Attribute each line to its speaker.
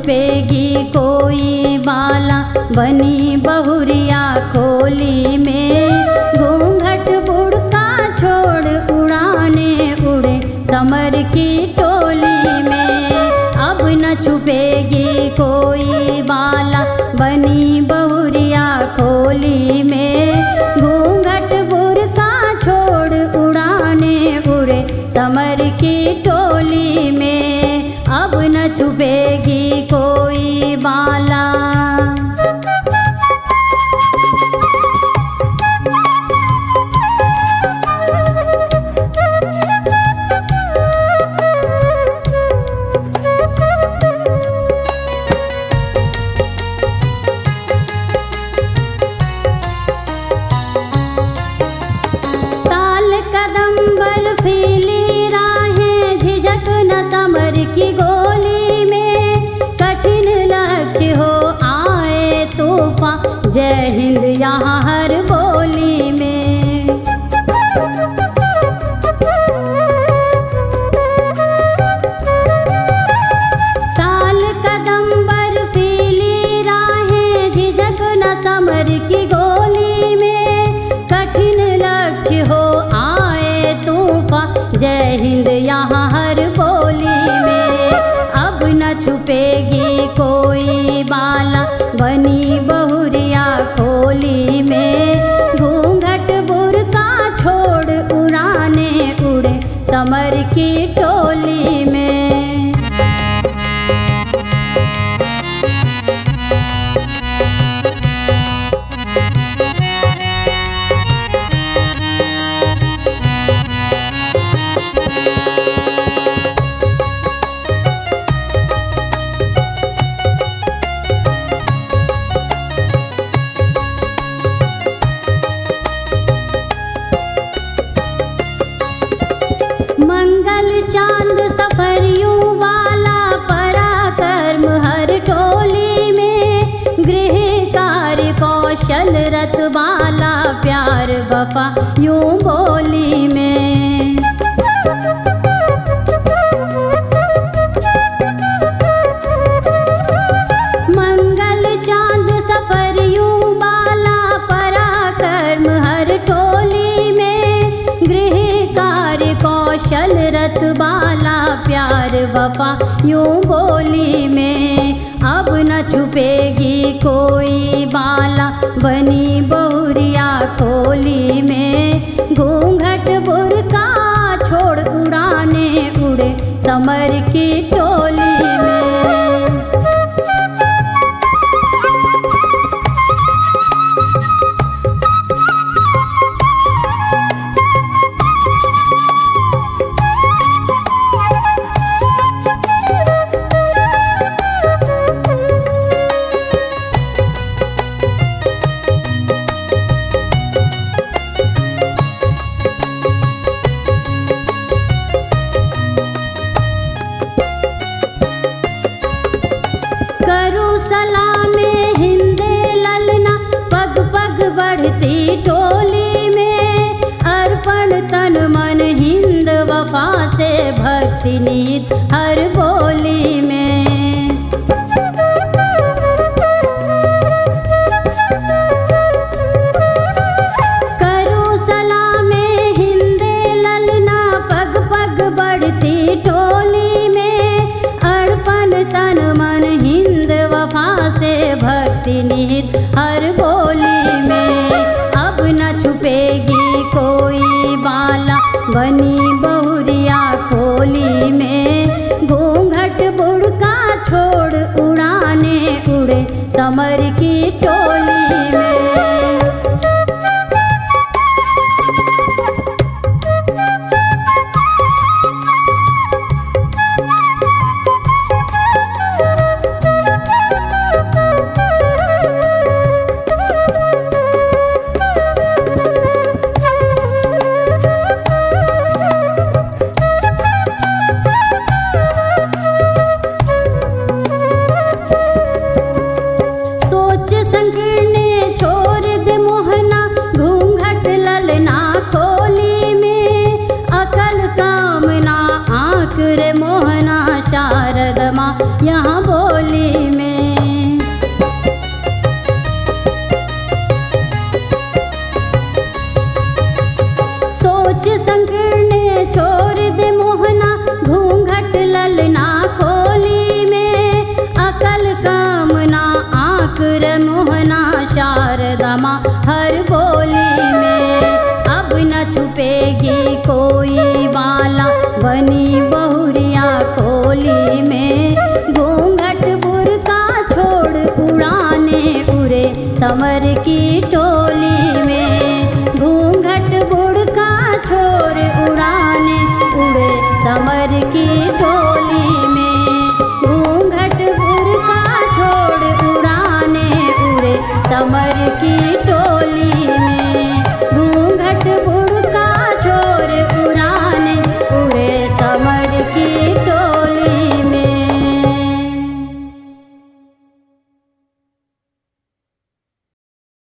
Speaker 1: छुपेगी कोई बाला बनी बहुरिया खोली में। घूंघट बुड़का छोड़ उड़ाने उड़े समर की टोली में। अब न छुपेगी कोई बाला बनी बहुरिया खोली में। घूंघट बुड़का छोड़ उड़ाने उड़े समर की टोली में। अब न छुपेगी कोई बाला। ताल कदम बर्फीली राहें झिझक न समर की गोली में। कठिन लक्ष्य हो आए तूफान जय हिंद यहाँ हर बोली में। ताल कदम बर्फीली राहें झिझक न समर की गोली में। कठिन लक्ष्य हो आए तूफान जय हिंद यहाँ हर बोली में। अब न छुपेगी कोई बाला बनी बहुरिया खोली में। घूंघट बुरका छोड़ उड़ाने उड़े समर की टोली में। मंगल चांद सफरियों वाला पराक्रम हर टोली में। गृह कार्य कौशल रत वाला प्यार वफा यूं बोली में। मंगल चांद सफरियों वाला पराक्रम हर टोली में। गृह कार्य कौशल रत वाला प्यार वफा यूं बोली में। अब न छुपेगी कोई बाला बनी बहुरिया खोली में। घूंघट बुरका छोड़ उड़ाने उड़े समर की टोली में। करूँ सलामे हिंदे ललना पग पग बढ़ती टोली में। अर्पण तन मन हिंद वफा से भक्ति नीत हर बोली में। करूँ सलामे हिंदे ललना पग पग बढ़ती टोली में। अर्पण तन मन हिंद वफा से भक्ति निहित हर बोली में। अब न छुपेगी कोई बाला बनी बहुरिया खोली में। घूंघट बुड़का छोड़ उड़ाने उड़े समर की टोली में। सोच संग समर की टोली में। घूंघट बुढ़का छोर उड़ाने उड़े समर की